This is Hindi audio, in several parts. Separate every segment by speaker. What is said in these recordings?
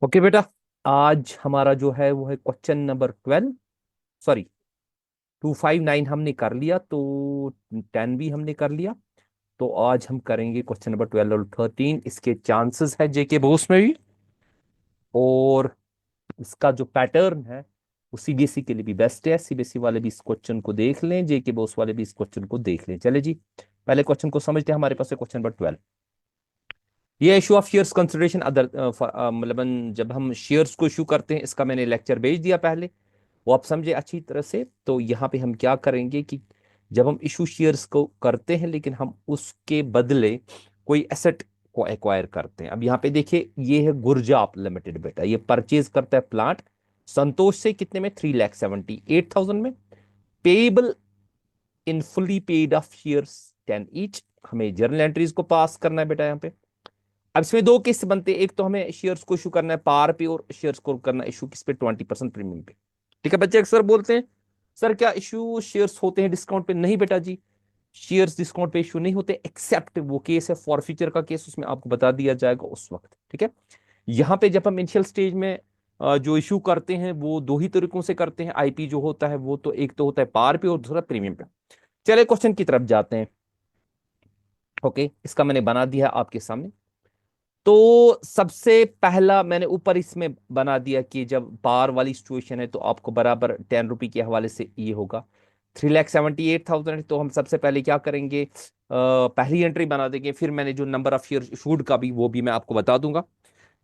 Speaker 1: ओके बेटा, आज हमारा जो है वो है क्वेश्चन नंबर 12। सॉरी, 259 हमने कर लिया, तो 10 भी हमने कर लिया। तो आज हम करेंगे क्वेश्चन नंबर 12 और 13। इसके चांसेस है जेके बोस में भी, और इसका जो पैटर्न है वो सीबीएसई के लिए भी बेस्ट है। सीबीएसई वाले भी इस क्वेश्चन को देख लें, जेके बोस वाले भी इस क्वेश्चन को देख लें। चले जी, पहले क्वेश्चन को समझते हैं। हमारे पास है क्वेश्चन नंबर 12। ये issue of shares consideration other, मतलब जब हम शेयर्स को इशू करते हैं, इसका मैंने लेक्चर भेज दिया पहले, वो आप समझे अच्छी तरह से। तो यहाँ पे हम क्या करेंगे कि जब हम इशू शेयर्स को करते हैं लेकिन हम उसके बदले कोई एसेट को एक्वायर करते हैं। अब यहाँ पे देखिए, ये है गुरजाप लिमिटेड बेटा, ये परचेज करता है प्लांट संतोष से, कितने में? 3,78,000 में। Payable in fully paid of shares 10 each. हमें जर्नल एंट्रीज को पास करना है बेटा यहाँ पे। अब इसमें दो केस बनते हैं, एक तो हमें शेयर्स को इशू करना है पार पे, और शेयर्स को करना है इशू किस पे? 20% प्रीमियम पे। ठीक है बच्चे, अक्सर बोलते हैं सर क्या इशू शेयर्स होते हैं डिस्काउंट पे? नहीं बेटा जी, शेयर्स डिस्काउंट पे इशू नहीं होते, एक्सेप्ट वो केस है फॉरफीचर का केस, उसमें आपको बता दिया जाएगा उस वक्त। ठीक है, यहाँ पे जब हम इनिशियल स्टेज में जो इशू करते हैं वो दो ही तरीकों से करते हैं। आईपी जो होता है वो तो एक तो होता है पार पे और दूसरा प्रीमियम पे। चले क्वेश्चन की तरफ जाते हैं। ओके, इसका मैंने बना दिया है आपके सामने। तो सबसे पहला मैंने ऊपर इसमें बना दिया कि जब पार वाली सिचुएशन है तो आपको बराबर 10 रुपए के हवाले से ये होगा 3,78,000। तो हम सबसे पहले क्या करेंगे, पहली एंट्री बना देंगे, फिर मैंने जो नंबर ऑफ शेयर इशूड का भी वो भी मैं आपको बता दूंगा।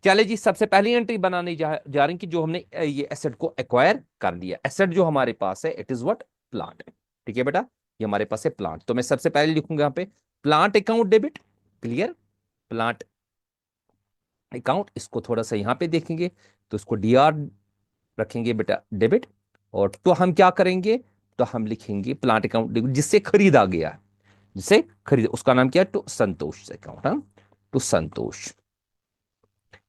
Speaker 1: चले जी, सबसे पहली एंट्री बनाने जा रहे हैं कि जो हमने ये एसेट को एक्वायर कर लिया। एसेट जो हमारे पास है, इट इज व्हाट? प्लांट। ठीक है बेटा, ये हमारे पास है प्लांट। तो मैं सबसे पहले लिखूंगा यहाँ पे plant account debit. Clear, plant account. इसको थोड़ा सा यहाँ पे देखेंगे तो इसको डीआर रखेंगे बेटा डेबिट। और तो हम क्या करेंगे, तो हम लिखेंगे प्लांट अकाउंट डेबिट जिससे खरीदा गया है, जिससे खरीद, उसका नाम क्या है? To Santosh account. हाँ, टू संतोष।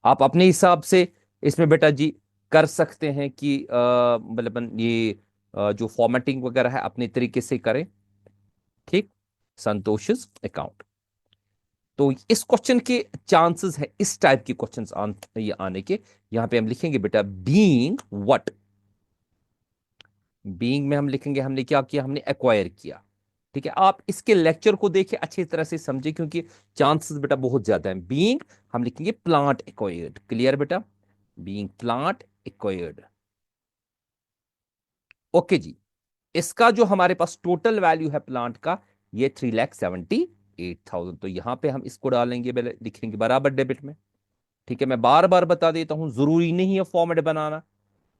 Speaker 1: आप अपने हिसाब से इसमें बेटा जी कर सकते हैं कि मतलब ये जो फॉर्मेटिंग वगैरह है अपने तरीके से करें। ठीक, संतोष अकाउंट। तो इस क्वेश्चन के चांसेस है इस टाइप के क्वेश्चंस ये आने के। यहां पे हम लिखेंगे बेटा बीइंग व्हाट। बीइंग में हम लिखेंगे हमने क्या किया, हमने एक्वायर किया। ठीक है, आप इसके लेक्चर को देखिए अच्छी तरह से समझे, क्योंकि चांसेस बेटा बहुत ज्यादा है। बीइंग हम लिखेंगे प्लांट एक्वायर्ड। क्लियर बेटा, बीइंग प्लांट एक्वायर्ड। ओके जी, इसका जो हमारे पास टोटल वैल्यू है प्लांट का, ये 3,78,000। तो यहां पे हम इसको डालेंगे, लिखेंगे बराबर डेबिट में। ठीक है, मैं बार बार बता देता हूं, जरूरी नहीं है फॉर्मेट बनाना।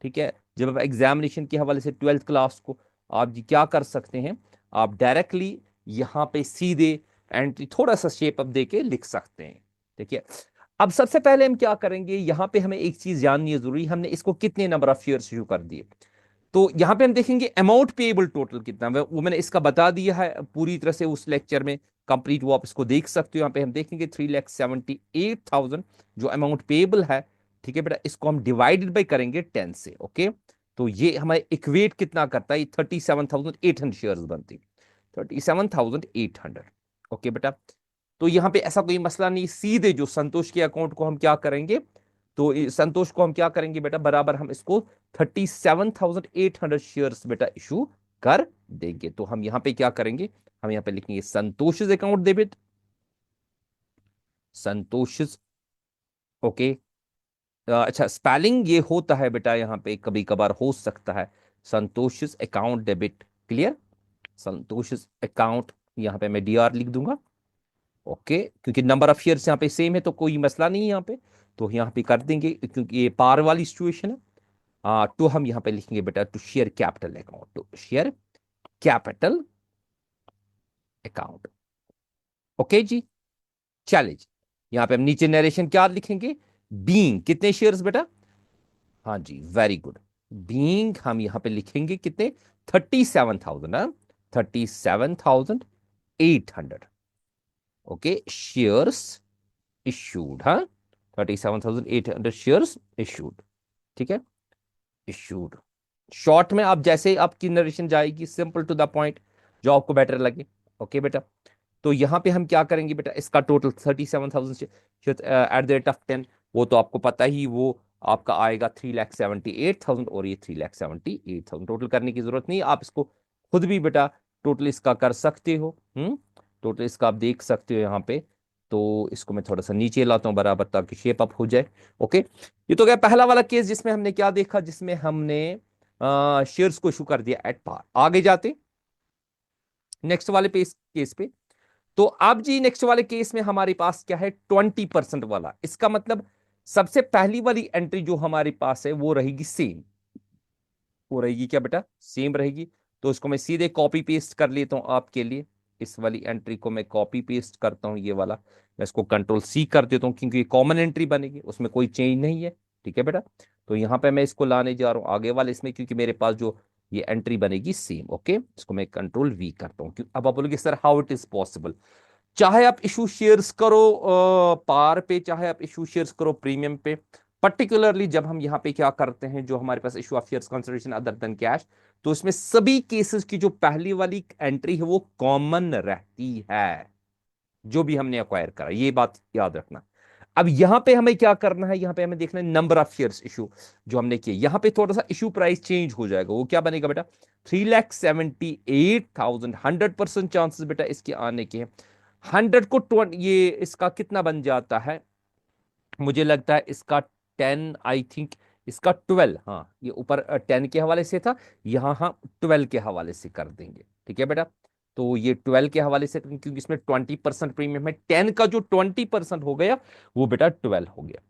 Speaker 1: ठीक है, जब आप एग्जामिनेशन के हवाले से 12th क्लास को, आप जी क्या कर सकते हैं, आप डायरेक्टली यहां पे सीधे एंट्री थोड़ा सा शेप अप देके लिख सकते हैं। ठीक है, अब सबसे पहले हम क्या करेंगे, यहां पे हमें एक चीज जाननी है जरूरी, हमने इसको कितने नंबर ऑफ शेयर इशू कर दिए। तो यहां पे हम देखेंगे अमाउंट पेएबल टोटल कितना है, वो मैंने इसका बता दिया है पूरी तरह से उस लेक्चर में कंप्लीट, वो आप इसको देख सकते हो। यहाँ पे हम देखेंगे 3,78,000 जो अमाउंट पेएबल है। ठीक है बेटा, इसको हम डिवाइडेड बाई करेंगे 10 से। ओके, तो ये हमारे इक्वेट कितना करता है? 37,800 शेयर बनती, 37,800। ओके बेटा, तो यहां पे ऐसा कोई मसला नहीं, सीधे जो संतोष के अकाउंट को हम क्या करेंगे, तो संतोष को हम क्या करेंगे बेटा, बराबर हम इसको 37,800 शेयर्स बेटा इशू कर देंगे। तो हम यहां पे क्या करेंगे, हम यहां पे लिखेंगे संतोष अकाउंट डेबिट, संतोष। ओके, अच्छा स्पेलिंग ये होता है बेटा, यहाँ पे कभी कभार हो सकता है संतोष अकाउंट डेबिट। क्लियर, संतोष अकाउंट, यहाँ पे मैं डीआर लिख दूंगा। ओके, क्योंकि नंबर ऑफ शेयर्स यहाँ पे सेम है तो कोई मसला नहीं है यहाँ पे, तो यहाँ पे कर देंगे क्योंकि ये पार वाली सिचुएशन है। तो हम यहाँ पे लिखेंगे बेटा to share capital account, to share capital account. Okay जी, चलिए जी, यहाँ पे हम नीचे नरेशन क्या लिखेंगे, बीइंग कितने शेयर्स बेटा? हाँ जी, वेरी गुड। बीइंग हम यहाँ पे लिखेंगे कितने? 37,000। 37,800। Okay, shares issued. हाँ, 37,800 शेयर्स इशूड। ठीक है, इशूड। शॉर्ट में आप जैसे आपकी नरेशन जाएगी, सिंपल टू द पॉइंट, जो आपको बेटर लगे। ओके बेटा, तो यहां पे हम क्या करेंगे बेटा, इसका total 37,000 eight the rate of 10, वो तो आपको पता ही, वो आपका आएगा 3,78,000 और ये 3,78,000। टोटल करने की जरूरत नहीं, आप इसको खुद भी बेटा टोटल इसका कर सकते हो। टोटल इसका आप देख सकते हो यहाँ पे। तो इसको मैं थोड़ा सा नीचे लाता हूँ बराबर, ताकि शेप अप हो जाए। ओके, ये तो गया पहला वाला केस जिसमें हमने क्या देखा, जिसमें हमने शेयर्स को इशू कर दिया एट पार। आगे जाते नेक्स्ट वाले पे, इस केस पे। तो अब जी नेक्स्ट वाले केस में हमारे पास क्या है, 20% वाला। इसका मतलब सबसे पहली वाली एंट्री जो हमारे पास है वो रहेगी सेम। वो रहेगी क्या बेटा, सेम रहेगी। तो इसको मैं सीधे कॉपी पेस्ट कर लेता हूं आपके लिए। इस वाली एंट्री को मैं कॉपी पेस्ट करता हूं, ये वाला मैं इसको कंट्रोल सी कर देता हूं, क्योंकि ये कॉमन एंट्री बनेगी, उसमें कोई चेंज नहीं है। ठीक है बेटा, तो यहां पे मैं इसको लाने जा रहा हूं आगे वाले इसमें, क्योंकि मेरे पास जो ये एंट्री बनेगी सेम। ओके, इसको मैं कंट्रोल वी करता हूं। अब आप बोलोगे sir how it is possible. चाहे आप इशू शेयर्स करो पार पे, चाहे आप इशू शेयर्स करो प्रीमियम पे, पर्टिकुलरली जब हम यहाँ पे क्या करते हैं, जो हमारे पास issue of shares consideration other than cash, तो इसमें सभी केसेस की जो पहली वाली एंट्री है वो कॉमन रहती है, जो भी हमने अक्वायर करा, ये बात याद रखना। अब यहां पे हमें क्या करना है, यहां पे हमें देखना है नंबर ऑफ शेयर्स इशू जो हमने किए। यहां पे थोड़ा सा इशू प्राइस चेंज हो जाएगा, वो क्या बनेगा बेटा, 3,78,000। 100% चांसेस बेटा इसके आने के हैं। 100 को 20, ये इसका कितना बन जाता है, मुझे लगता है इसका 10, आई थिंक इसका 12। हाँ, ये ऊपर 10 के हवाले से था, यहाँ हम 12 के हवाले से कर देंगे। ठीक है बेटा, तो ये 12 के हवाले से क्योंकि इसमें 20% प्रीमियम है, 10 का जो 20% हो गया वो बेटा 12 हो गया।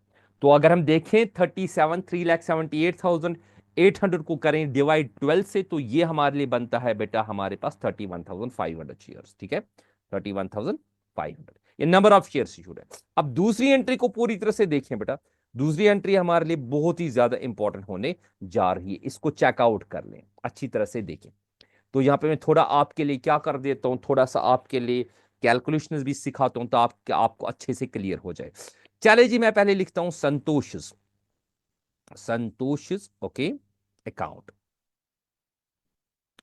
Speaker 1: तो अगर हम देखें 3,78,800 को करें डिवाइड 12 से, तो ये हमारे लिए बनता है बेटा हमारे पास 31,500 शेयर्स। ठीक है, 31,500, ये नंबर ऑफ शेयर्स इशूड है। अब दूसरी एंट्री को पूरी तरह से देखें बेटा, दूसरी एंट्री हमारे लिए बहुत ही ज्यादा इंपॉर्टेंट होने जा रही है, इसको चेकआउट कर लें, अच्छी तरह से देखें। तो यहां पे मैं थोड़ा आपके लिए क्या कर देता हूं, थोड़ा सा आपके लिए कैलकुलेशन भी सिखाता हूं, तो आपको अच्छे से क्लियर हो जाए। चले जी, मैं पहले लिखता हूं संतोष, संतोष, ओके, अकाउंट,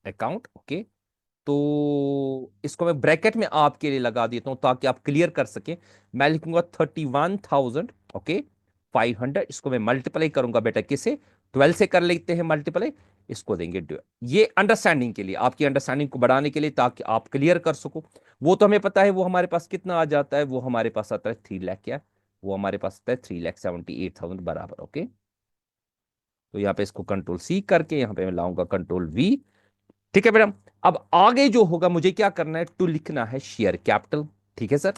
Speaker 1: अकाउंट, ओके। तो इसको मैं ब्रैकेट में आपके लिए लगा देता हूं ताकि आप क्लियर कर सके। मैं लिखूंगा 31,000, ओके, 500। इसको मैं मल्टीप्लाई करूंगा बेटा किसे, 12 से कर लेते हैं मल्टीप्लाई। इसको देंगे ये अंडरस्टैंडिंग के लिए, आपकी अंडरस्टैंडिंग को बढ़ाने के लिए, ताकि आप क्लियर कर सको। वो तो हमें पता है, वो हमारे पास कितना आ जाता है, वो हमारे पास आता है 3 लाख, क्या वो हमारे पास आता है 3,78,000 बराबर। ओके, तो यहाँ पे इसको कंट्रोल सी करके यहाँ पे मैं लाऊंगा कंट्रोल वी। ठीक है मैडम, अब आगे जो होगा मुझे क्या करना है, टू लिखना है शेयर कैपिटल। ठीक है सर,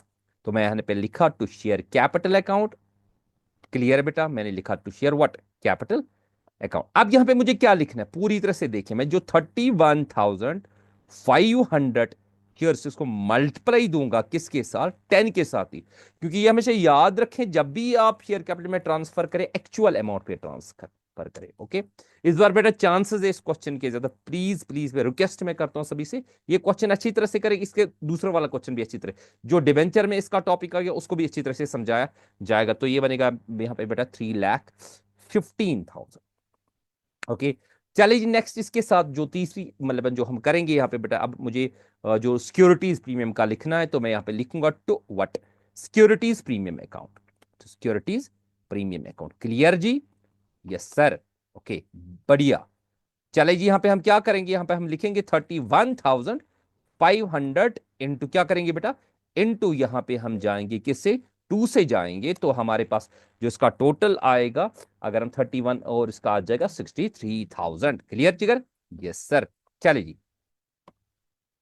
Speaker 1: तो मैं यहां पे लिखा to share capital account. Clear बेटा, मैंने लिखा to share what, capital account. अब यहां पे मुझे क्या लिखना है, पूरी तरह से देखिए, मैं जो 31,500 शेयर्स इसको मल्टीप्लाई दूंगा किसके साथ, 10 के साथ ही, क्योंकि ये हमेशा याद रखें जब भी आप शेयर कैपिटल में ट्रांसफर करें, एक्चुअल अमाउंट पे ट्रांसफर करें। ओके, इस बार बेटा चांसेस है इस क्वेश्चन के ज्यादा, प्लीज प्लीज मैं रिक्वेस्ट में करता हूं सभी से, ये क्वेश्चन अच्छी तरह से करें, इसके दूसरा वाला क्वेश्चन भी अच्छी तरह, जो डिबेंचर में इसका टॉपिक आ गया उसको भी अच्छी तरह से समझाया जाएगा। तो ये बनेगा यहाँ पे बेटा 3,15,000। ओके, चलिए जी नेक्स्ट इसके साथ जो तीसरी मतलब जो हम करेंगे यहाँ पे बेटा, अब मुझे जो सिक्योरिटीज प्रीमियम का लिखना है, तो मैं यहाँ पे लिखूंगा to what, securities premium account, securities premium account. Clear जी, यस सर, ओके, बढ़िया। चले जी, यहाँ पे हम क्या करेंगे, यहाँ पे हम लिखेंगे 31,500 इंटू क्या करेंगे बेटा, इंटू यहाँ पे हम जाएंगे किससे, 2 से जाएंगे, तो हमारे पास जो इसका टोटल आएगा, अगर हम 31 और इसका आ जाएगा 63,000। क्लियर जिगर, यस सर। चले जी,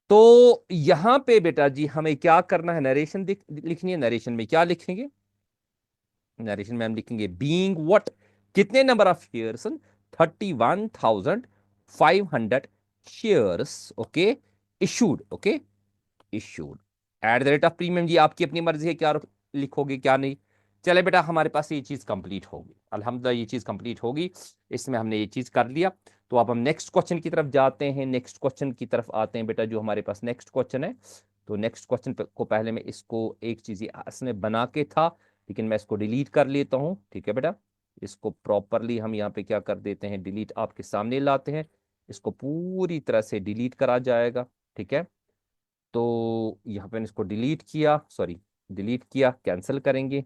Speaker 1: तो यहां पे बेटा जी हमें क्या करना है, नरेशन लिखनी है। नरेशन में क्या लिखेंगे, नरेशन में हम लिखेंगे बीइंग व्हाट, कितने number of shares, 31,500 shares, okay, issued, okay, issued at the rate of premium. जी आपकी अपनी मर्जी है क्या लिखोगे क्या नहीं। चले बेटा, हमारे पास ये चीज कंप्लीट होगी, अल्हम्दुलिल्लाह ये चीज कंप्लीट होगी, इसमें हमने ये चीज कर लिया। तो अब हम नेक्स्ट क्वेश्चन की तरफ जाते हैं, नेक्स्ट क्वेश्चन की तरफ आते हैं बेटा, जो हमारे पास नेक्स्ट क्वेश्चन है। तो नेक्स्ट क्वेश्चन को पहले मैं इसको एक चीज इसने बना के था, लेकिन मैं इसको डिलीट कर लेता हूँ। ठीक है बेटा, इसको प्रॉपरली हम यहाँ पे क्या कर देते हैं, डिलीट आपके सामने लाते हैं, इसको पूरी तरह से डिलीट करा जाएगा। ठीक है, तो यहाँ पे इसको डिलीट किया, सॉरी डिलीट किया, कैंसिल करेंगे।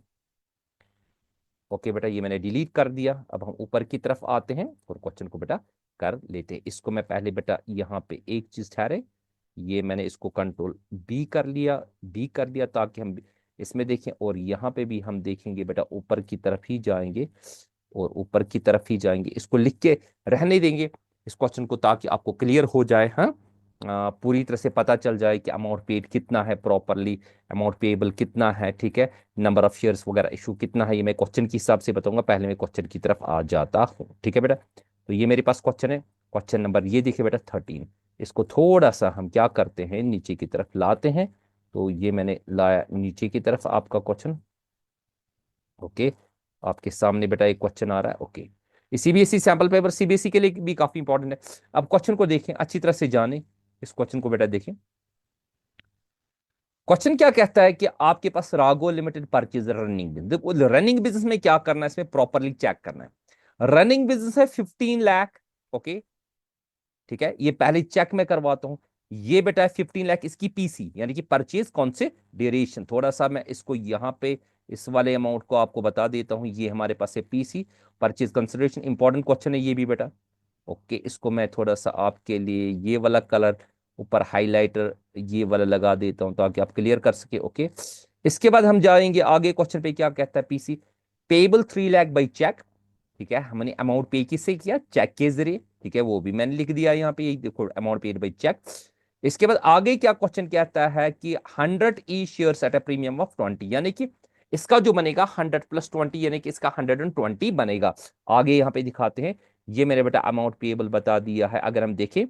Speaker 1: ओके बेटा, ये मैंने डिलीट कर दिया। अब हम ऊपर की तरफ आते हैं और क्वेश्चन को बेटा कर लेते हैं। इसको मैं पहले बेटा यहाँ पे एक चीज ठहरे, ये मैंने इसको कंट्रोल बी कर दिया ताकि हम इसमें देखें, और यहाँ पे भी हम देखेंगे बेटा ऊपर की तरफ ही जाएंगे, और ऊपर की तरफ ही जाएंगे, इसको लिख के रहने देंगे इस क्वेश्चन को, ताकि आपको क्लियर हो जाए। हाँ, पूरी तरह से पता चल जाए कि अमाउंट पेड कितना है, प्रॉपरली अमाउंट पेएबल कितना है, ठीक है, नंबर ऑफ शेयर्स वगैरह इशू कितना है, ये मैं क्वेश्चन के हिसाब से बताऊंगा। पहले मैं क्वेश्चन की तरफ आ जाता हूँ, ठीक है बेटा। तो ये मेरे पास क्वेश्चन है, क्वेश्चन नंबर ये देखिए बेटा 13। इसको थोड़ा सा हम क्या करते हैं, नीचे की तरफ लाते हैं। तो ये मैंने लाया नीचे की तरफ आपका क्वेश्चन। ओके, आपके सामने बेटा एक क्वेश्चन आ रहा है। Okay, CBSE sample paper CBSE के लिए भी काफी इंपॉर्टेंट है। अब क्वेश्चन को देखें, अच्छी तरह से जाने इस क्वेश्चन को बेटा देखें। क्वेश्चन क्या कहता है कि आपके पास रागो लिमिटेड परचेज रनिंग बिजनेस। देखो रनिंग बिजनेस में क्या करना है, इसमें प्रॉपरली चेक करना है। रनिंग बिजनेस है 15 लाख। ओके, ठीक है, ये पहले चेक मैं करवाता हूं। ये बेटा है 15 लाख, इसकी पीसी यानी कि परचेज कौन से ड्यूरेशन, थोड़ा सा मैं इसको यहां पे इस वाले अमाउंट को आपको बता देता हूं। ये हमारे पास है PC, purchase consideration, important question है ये भी बेटा। ओके, इसको मैं थोड़ा सा आपके लिए ये वाला कलर ऊपर हाइलाइटर ये वाला लगा देता हूं ताकि आप क्लियर कर सके। ओके, इसके बाद हम जाएंगे आगे, क्वेश्चन पे क्या कहता है, PC payable 3 lakh by cheque. ठीक है, हमने अमाउंट पे किससे किया, चेक के जरिए, ठीक है, वो भी मैंने लिख दिया यहाँ पे, देखो अमाउंट पेड बाई चेक। इसके बाद आगे क्या क्वेश्चन कहता है कि 100 shares at a premium of 20, यानी कि इसका जो बनेगा 100 + 20, यानी कि इसका 120 बनेगा। आगे यहाँ पे दिखाते हैं, ये मेरे बेटा अमाउंट पेएबल बता दिया है। अगर हम देखें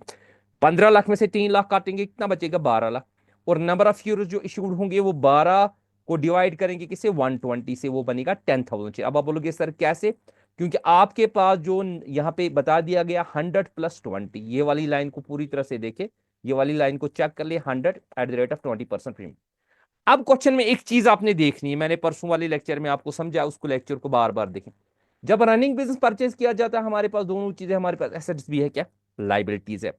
Speaker 1: 15 लाख में से 3 लाख काटेंगे कितना बचेगा, 12 लाख। और नंबर ऑफ यूरो जो इशूड होंगे वो 12 को डिवाइड करेंगे किसे, 120 से, वो बनेगा 10,000। अब आप बोलोगे सर कैसे, क्योंकि आपके पास जो यहाँ पे बता दिया गया 100 + 20, ये वाली लाइन को पूरी तरह से देखे, ये वाली लाइन को चेक कर ले, 100 @ 20% प्रीमियम। अब क्वेश्चन में एक चीज आपने देखनी है, मैंने परसों वाले लेक्चर में आपको समझा, उसको लेक्चर को बार बार देखें। जब रनिंग बिजनेस परचेज किया जाता है हमारे पास दोनों चीजें, हमारे पास एसेट्स भी है, क्या लाइबिलिटीज है।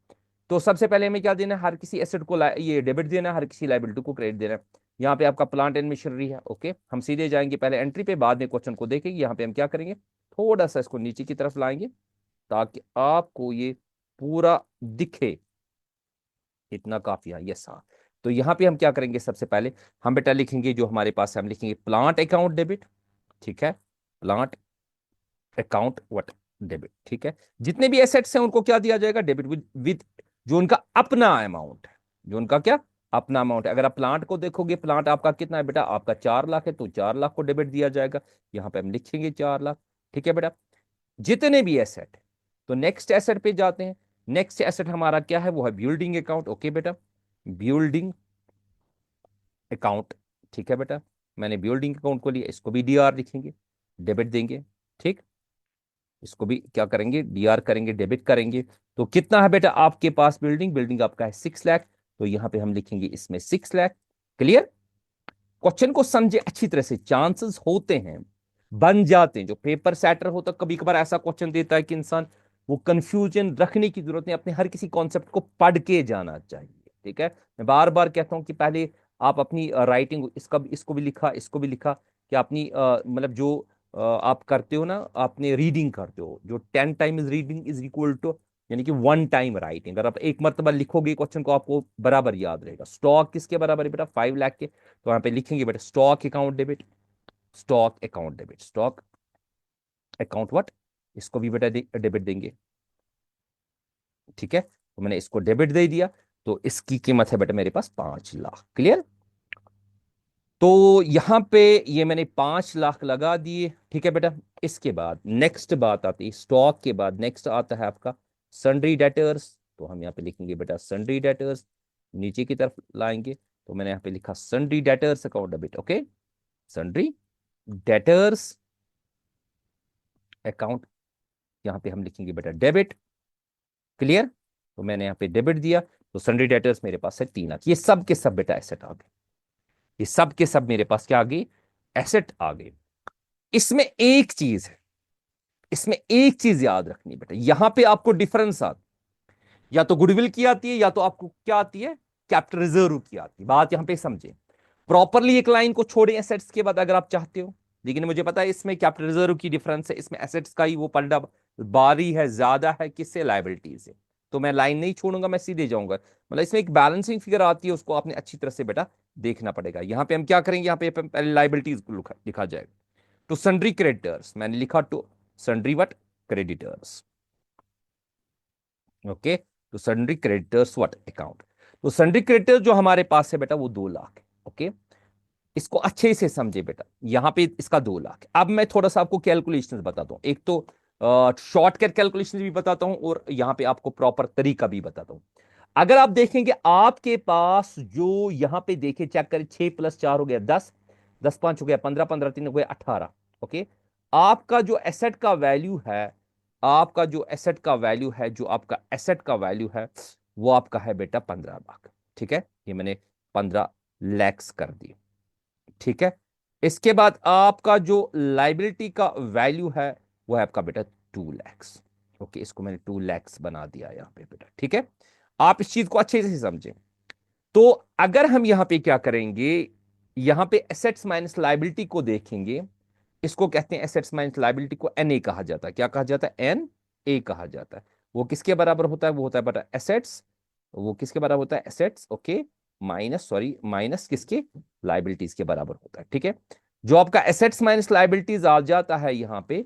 Speaker 1: तो सबसे पहले हमें क्या देना है, हर किसी एसेट को ये डेबिट देना है, हर किसी लाइबिलिटी को क्रेडिट देना है। यहाँ पे आपका प्लांट एंड मशीनरी है। ओके, हम सीधे जाएंगे पहले एंट्री पे, बाद में क्वेश्चन को देखेंगे। यहाँ पे हम क्या करेंगे, थोड़ा सा इसको नीचे की तरफ लाएंगे ताकि आपको ये पूरा दिखे, इतना काफी है, यस हाँ। तो यहाँ पे हम क्या करेंगे, सबसे पहले हम बेटा लिखेंगे जो हमारे पास है, हम लिखेंगे प्लांट अकाउंट डेबिट, ठीक है, प्लांट अकाउंट व्हाट डेबिट, ठीक है। जितने भी एसेट्स हैं उनको क्या दिया जाएगा, डेबिट विद जो उनका अपना अमाउंट है, जो उनका क्या अपना अमाउंट है। अगर आप प्लांट को देखोगे, प्लांट आपका कितना है बेटा, आपका 4 लाख है, तो 4 लाख को डेबिट दिया जाएगा। यहाँ पे हम लिखेंगे 4 लाख, ठीक है बेटा। जितने भी एसेट, तो नेक्स्ट एसेट पे जाते हैं। नेक्स्ट एसेट हमारा क्या है, वो है बिल्डिंग अकाउंट। ओके बेटा, बिल्डिंग अकाउंट, ठीक है बेटा, मैंने बिल्डिंग अकाउंट को लिया, इसको भी डीआर लिखेंगे, डेबिट देंगे, ठीक। इसको भी क्या करेंगे, डीआर करेंगे, डेबिट करेंगे। तो कितना है बेटा आपके पास, बिल्डिंग बिल्डिंग आपका है 6 लाख, तो यहां पे हम लिखेंगे इसमें 6 लाख। क्लियर, क्वेश्चन को समझे अच्छी तरह से, चांसेस होते हैं बन जाते हैं, जो पेपर सेटर होता कभी कभार ऐसा क्वेश्चन देता है कि इंसान वो कंफ्यूजन रखने की जरूरत नहीं, अपने हर किसी कॉन्सेप्ट को पढ़ के जाना चाहिए, ठीक है। मैं बार बार कहता हूं कि पहले आप अपनी राइटिंग, इसका इसको भी लिखा, इसको भी लिखा, कि अपनी मतलब जो आप करते हो ना, आपने रीडिंग करते हो, जो 10 times reading is equal to, यानी कि 1 टाइम राइटिंग। अगर आप एक मरतबा लिखोगे क्वेश्चन को, आपको बराबर याद रहेगा। स्टॉक किसके बराबर है बेटा, 5 लाख के, तो यहाँ पे लिखेंगे बेटा stock account debit, stock account debit, stock account what, इसको भी बेटा डेबिट देंगे, ठीक है। तो मैंने इसको डेबिट दे दिया, तो इसकी कीमत है बेटा मेरे पास 5 लाख। क्लियर, तो यहां पे ये मैंने 5 लाख लगा दिए, ठीक है बेटा। इसके बाद नेक्स्ट बात आती है, स्टॉक के बाद नेक्स्ट आता है आपका सन्ड्री डेटर्स। तो हम यहाँ पे लिखेंगे बेटा सन्ड्री डेटर्स, नीचे की तरफ लाएंगे, तो मैंने यहाँ पे लिखा sundry debtors account debit. Okay, sundry debtors account, यहाँ पे हम लिखेंगे बेटा डेबिट। क्लियर, तो मैंने यहाँ पे डेबिट दिया, तो सन्ड्री डेटर्स मेरे पास है 3 लाख। ये सब के सब बेटा एसेट आ गए, ये सब के सब मेरे पास क्या आ गई, एसेट आ गए। इसमें एक चीज है, इसमें एक चीज याद रखनी बेटा, यहां पे आपको डिफरेंस आता, या तो गुडविल की आती है, या तो आपको क्या आती है, कैपिटल रिजर्व की आती है। बात यहां पे समझे प्रॉपरली, एक लाइन को छोड़े एसेट्स के बाद अगर आप चाहते हो, लेकिन मुझे पता है इसमें कैपिटल रिजर्व की डिफरेंस है, इसमें एसेट्स का ही वो पलड़ा बारी है, ज्यादा है किससे, लाइबिलिटी से। तो मैं लाइन नहीं छोड़ूंगा, मैं सीधे जाऊंगा। मतलब इसमें एक बैलेंसिंग फिगर आती है, उसको आपने अच्छी तरह से बेटा देखना पड़ेगा। यहाँ पे हम क्या करेंगे, यहाँ पे पहले लाइबिलिटीज लिखा जाएगा। टू सन्ड्री क्रेडिटर्स, मैंने लिखा to sundry what, creditors. Okay, तो सन्ड्री क्रेडिटर्स व्हाट अकाउंट। तो सन्ड्री क्रेडिटर्स जो हमारे पास है बेटा वो 2 लाख है। ओके, इसको अच्छे से समझे बेटा, यहां पे इसका 2 लाख। अब मैं थोड़ा सा आपको कैलकुलेशन बताता हूं, एक तो शॉर्टकट कैलकुलेशन भी बताता हूं और यहां पे आपको प्रॉपर तरीका भी बताता हूं। अगर आप देखेंगे आपके पास जो यहां पे देखे, चेक करें, 6 + 4 हो गया 10, 10 × 5 हो गया 15, 15 × 3 हो गया 18। ओके, आपका जो एसेट का वैल्यू है, आपका जो एसेट का वैल्यू है, जो आपका एसेट का वैल्यू है वो आपका है बेटा 15 लाख। ठीक है, ये मैंने 15 लैक्स कर दिया। ठीक है, इसके बाद आपका जो लाइबिलिटी का वैल्यू है वो है आपका बेटा 2 लैक्स। ओके, इसको मैंने 2 लैक्स बना दिया यहाँ पे बेटा। ठीक है, आप इस चीज को अच्छे से समझें। तो अगर हम यहां पे क्या करेंगे, यहां पे एसेट्स माइनस लाइबिलिटी को देखेंगे, इसको कहते हैं एसेट्स माइनस लाइबिलिटी को एन ए कहा जाता है। क्या कहा जाता है, एन ए कहा जाता है। वो किसके बराबर होता है, वो होता है बेटा एसेट्स, वो किसके बराबर होता है, assets. Okay, minus, sorry minus किसके, लाइबिलिटीज के बराबर होता है। ठीक है, जो आपका एसेट्स माइनस लाइबिलिटीज आ जाता है यहां पे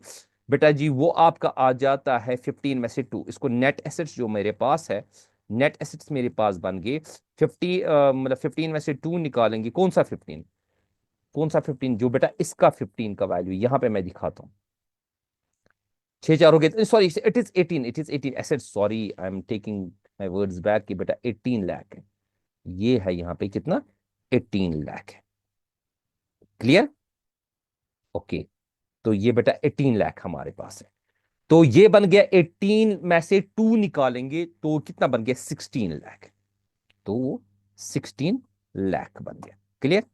Speaker 1: बेटा जी, वो आपका आ जाता है 15 में से 2। इसको नेट एसेट्स जो मेरे पास है, नेट एसेट्स मेरे पास बन गए 50, मतलब 15 में से 2 निकालेंगे, कौन सा 15, कौन सा 15, जो बेटा इसका 15 का वैल्यू यहां पे मैं दिखाता हूं। 6 4 हो गए, sorry it is 18, it is 18 asset, sorry I am taking my words back, कि बेटा 18 लाख है। ये है यहाँ पे कितना, 18 लाख है। क्लियर, ओके, तो ये बेटा 18 लाख हमारे पास है। तो ये बन गया, 18 में से 2 निकालेंगे तो कितना बन गया, 16 लाख। तो वो 16 लाख बन गया। क्लियर।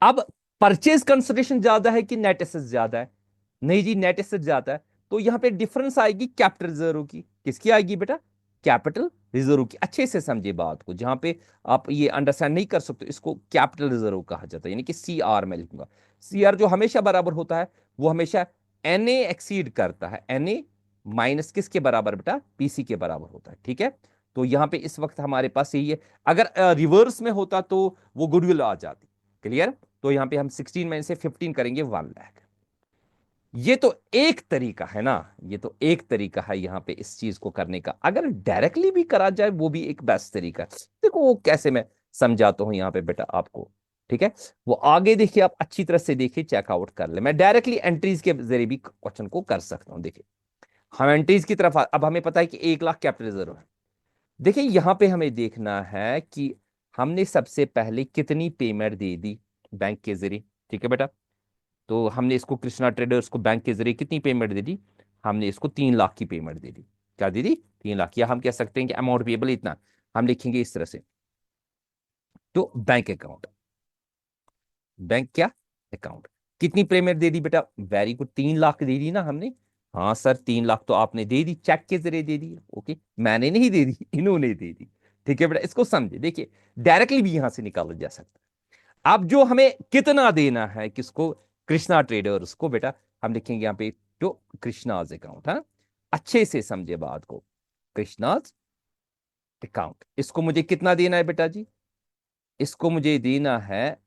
Speaker 1: अब परचेज कंसिडरेशन ज्यादा है कि नेट एसेट ज्यादा है, नहीं जी नेट एसेट ज्यादा है। तो यहां पे डिफरेंस आएगी कैपिटल रिजर्व की, किसकी आएगी बेटा, कैपिटल रिजर्व की। अच्छे से समझिए बात को, जहां पे आप ये अंडरस्टैंड नहीं कर सकते, इसको कैपिटल रिजर्व कहा जाता है, यानी कि सी आर में लिखूंगा। सी आर जो हमेशा बराबर होता है, वो हमेशा एन ए एक्सीड करता है, एन ए माइनस किसके बराबर बेटा, पीसी के बराबर होता है। ठीक है, तो यहां पे इस वक्त हमारे पास यही है। अगर रिवर्स में होता तो वो गुडविल आ जाती। क्लियर, तो यहां पे हम 16 में से 15 करेंगे 1 लाख। ये तो एक तरीका है ना, ये तो एक तरीका है यहां पे इस चीज को करने का। अगर डायरेक्टली भी करा जाए वो भी एक बेस्ट तरीका है। देखो वो कैसे मैं समझाता हूं यहां पे बेटा आपको। ठीक है, वो आगे देखिए, आप अच्छी तरह से देखिए, चेकआउट कर ले। मैं डायरेक्टली एंट्रीज के जरिए भी क्वेश्चन को कर सकता हूं। देखिए हम एंट्रीज की तरफ अब हमें पता है कि 1 लाख कैपिटल रिजर्व है। देखिए यहां पे हमें देखना है कि हमने सबसे पहले कितनी पेमेंट दे दी बैंक के जरिए। ठीक है बेटा, तो हमने इसको कृष्णा ट्रेडर्स को बैंक के जरिए कितनी पेमेंट दे दी, हमने इसको 3 लाख की पेमेंट दे दी। क्या दे दी, 3 लाख। या हम कह सकते हैं कि अमाउंट पेबल इतना, हम लिखेंगे इस तरह से। तो बैंक अकाउंट, बैंक क्या, अकाउंट। कितनी पेमेंट दे दी बेटा, वेरी गुड, 3 लाख दे दी ना हमने। हाँ सर 3 लाख तो आपने दे दी, चेक के जरिए दे दी। ओके, मैंने नहीं दे दी, इन्होंने दे दी। ठीक है बेटा, इसको समझे। देखिए डायरेक्टली भी यहां से निकाला जा सकता है। अब जो हमें कितना देना है, किसको, कृष्णा ट्रेडर्स को बेटा, हम लिखेंगे यहां पे जो कृष्णाज अकाउंट। हाँ, अच्छे से समझे बात को, कृष्णाज अकाउंट। इसको मुझे कितना देना है बेटा जी, इसको मुझे देना है,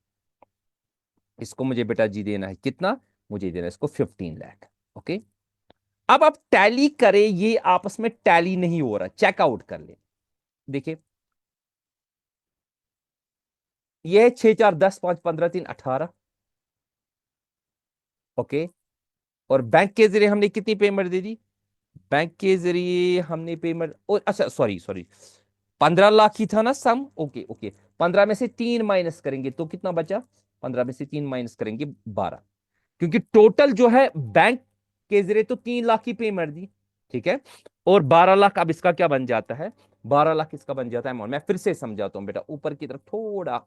Speaker 1: इसको मुझे बेटा जी देना है कितना, मुझे देना है इसको 15 लाख। ओके, अब आप टैली करें, ये आपस में टैली नहीं हो रहा, चेकआउट कर ले। देखिए ये 6 4 10 5 15 3 18। ओके, और बैंक के जरिए हमने कितनी पेमेंट दे दी, बैंक के जरिए हमने पेमेंट, और अच्छा सॉरी सॉरी, 15 लाख ही था ना सम। ओके ओके, 15 में से 3 माइनस करेंगे तो कितना बचा, 15 में से 3 माइनस करेंगे 12। क्योंकि टोटल जो है बैंक के जरिए तो 3 लाख की पेमेंट दी। ठीक है, और 12 लाख अब इसका क्या बन जाता है, 12 लाख इसका बन जाता है अमाउंट। मैं फिर से समझाता हूं बेटा, ऊपर की तरफ थोड़ा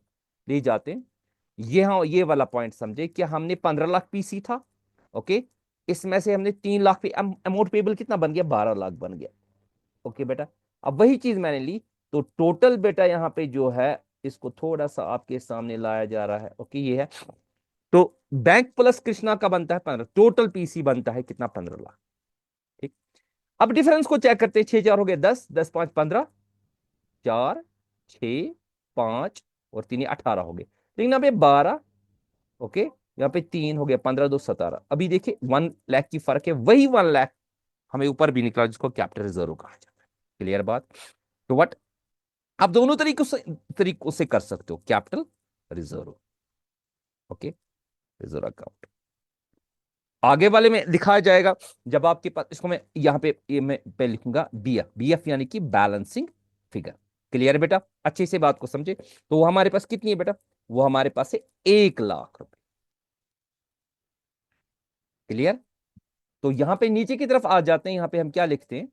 Speaker 1: ले जाते हैं। ये हाँ, ये वाला पॉइंट समझे कि हमने 15 लाख पीसी था। ओके, इसमें से हमने 3 लाख पे अमाउंट पेबल कितना बन गया, 12 लाख बन गया। ओके बेटा, अब वही चीज मैंने ली, तो टोटल बेटा यहाँ पे जो है, इसको थोड़ा सा आपके सामने लाया जा रहा है। ओके, ये है तो बैंक प्लस कृष्णा का बनता है 15, टोटल पीसी बनता है कितना, 15 लाख। ठीक। अब डिफरेंस को चेक करते हैं, 6 4 हो गए 10, 10 5 15, 4 6 5 और 3 18 हो गए, लेकिन यहाँ पे 12। ओके, यहाँ पे 3 हो गया, 15 2 17। अभी देखिए 1 लाख की फर्क है, वही 1 लाख हमें ऊपर भी निकला जिसको कैपिटल रिजर्व कहा जाता है। क्लियर बात। तो व्हाट, आप दोनों तरीकों से कर सकते हो, capital reserve. Okay, reserve account आगे वाले में दिखाया जाएगा जब आपके पास, इसको मैं यहाँ पे ये मैं पे लिखूंगा बीएफ, बीएफ यानी कि बैलेंसिंग फिगर। क्लियर है बेटा, अच्छे से बात को समझे। तो वो हमारे पास कितनी है बेटा, वो हमारे पास है 1 लाख रुपए। क्लियर। तो यहां पे नीचे की तरफ आ जाते हैं, यहां पे हम क्या लिखते हैं,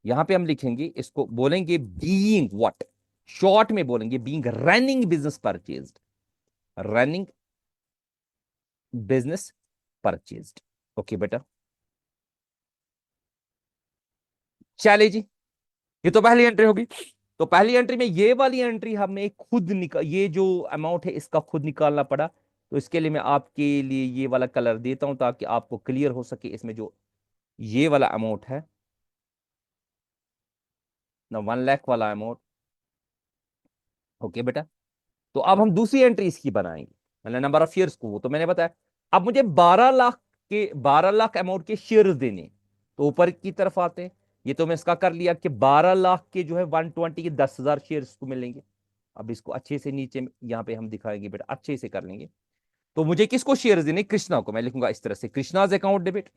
Speaker 1: यहां पे हम लिखेंगे, इसको बोलेंगे बीइंग व्हाट, शॉर्ट में बोलेंगे being running business purchased, running business purchased. Okay बेटा, चले जी, ये तो पहली एंट्री होगी। तो पहली एंट्री में ये वाली एंट्री हमें खुद निकाल, ये जो अमाउंट है इसका खुद निकालना पड़ा। तो इसके लिए मैं आपके लिए ये वाला कलर देता हूं ताकि आपको क्लियर हो सके, इसमें जो ये वाला अमाउंट है ना, 1 लाख वाला अमाउंट। ओके बेटा, तो अब हम दूसरी एंट्री इसकी बनाएंगे, मतलब नंबर ऑफ शेयर्स को, वो तो मैंने बताया। अब मुझे 12 लाख के, 12 लाख अमाउंट के शेयर्स देने, तो ऊपर की तरफ आते हैं। ये तो मैं इसका कर लिया कि 12 लाख के जो है 120 के 10,000 शेयर्स को मिलेंगे। अब इसको अच्छे से नीचे यहाँ पे हम दिखाएंगे बेटा, अच्छे से कर लेंगे। तो मुझे किसको शेयर्स देने, कृष्णा को। मैं लिखूंगा इस तरह से, कृष्णाज अकाउंट डेबिट।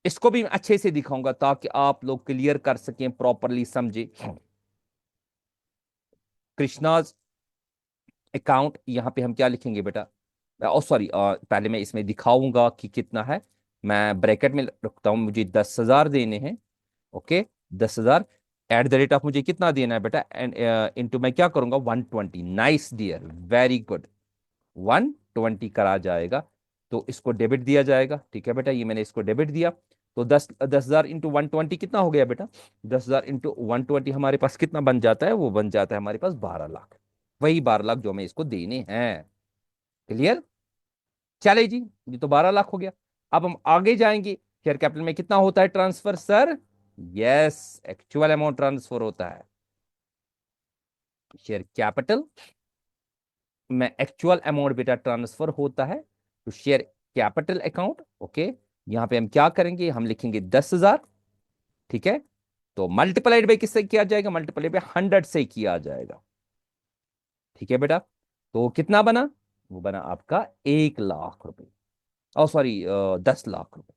Speaker 1: इसको भी मैं अच्छे से दिखाऊंगा ताकि आप लोग क्लियर कर सकें, प्रॉपरली समझे। कृष्णाज अकाउंट, यहां पे हम क्या लिखेंगे बेटा, ओ सॉरी, पहले मैं इसमें दिखाऊंगा कि कितना है। मैं ब्रैकेट में रखता हूं, मुझे 10,000 देने हैं। Okay, 10,000 eight the rate of मुझे कितना देना है बेटा, एंड इनटू मैं क्या करूंगा, 120। नाइस डियर, वेरी गुड, 120 करा जाएगा। तो इसको डेबिट दिया जाएगा। ठीक है बेटा, ये मैंने इसको डेबिट दिया। तो 10,000 इंटू 120 कितना हो गया बेटा, 10,000 इंटू 120 हमारे पास कितना बन जाता है, वो बन जाता है हमारे पास 12 लाख। वही 12 लाख जो हमें इसको देने हैं। क्लियर। चले जी, ये तो 12 लाख हो गया। अब हम आगे जाएंगे, शेयर कैपिटल में कितना होता है transfer sir, yes, actual amount transfer होता है शेयर कैपिटल में, एक्चुअल अमाउंट बेटा ट्रांसफर होता है तो शेयर कैपिटल अकाउंट। ओके, यहां पे हम क्या करेंगे, हम लिखेंगे 10,000। ठीक है, तो मल्टीप्लाइड बाई किससे किया जाएगा, मल्टीप्लाइड बाई 100 से किया जाएगा। ठीक है बेटा, तो कितना बना, वो बना आपका 1 लाख रुपए, ओ सॉरी 10 लाख रुपए।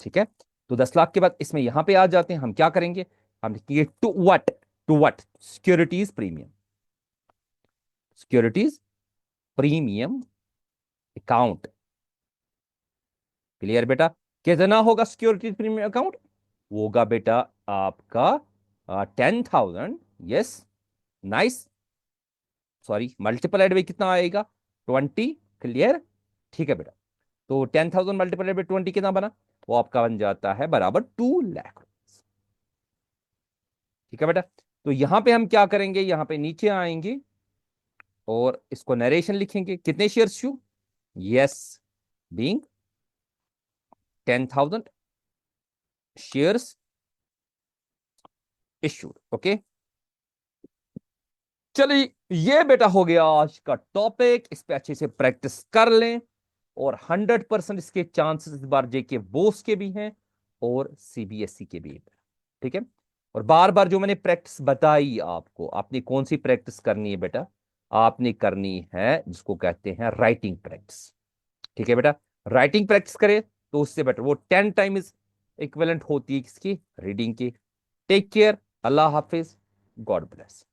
Speaker 1: ठीक है, तो 10 लाख के बाद इसमें यहां पे आ जाते हैं, हम क्या करेंगे, हम लिखेंगे to what securities premium, securities premium account. Clear बेटा, कितना होगा सिक्योरिटीज प्रीमियम अकाउंट, होगा बेटा आपका 10,000। Yes, nice, sorry multiplied by कितना आएगा, 20। क्लियर। ठीक है बेटा, तो 10,000 मल्टीप्लाइड बाई 20 कितना बना, वो आपका बन जाता है बराबर 2 लाख। ठीक है बेटा, तो यहां पे हम क्या करेंगे, यहां पे नीचे आएंगे और इसको नरेशन लिखेंगे, कितने share issue, yes, being 10,000 shares issued. Okay, चलिए, ये बेटा हो गया आज का टॉपिक, इस पे अच्छे से प्रैक्टिस कर लें। और 100% इसके चांसेस इस बार जेके बोस के भी हैं और सीबीएसई के भी हैं। ठीक है, और बार बार जो मैंने प्रैक्टिस बताई आपको, आपने कौन सी प्रैक्टिस करनी है बेटा, आपने करनी है जिसको कहते हैं राइटिंग प्रैक्टिस। ठीक है बेटा, राइटिंग प्रैक्टिस करें तो उससे बेटर वो 10 टाइम्स इक्विवेलेंट होती है किसकी, रीडिंग की। टेक केयर, अल्लाह हाफिज, गॉड ब्लेस।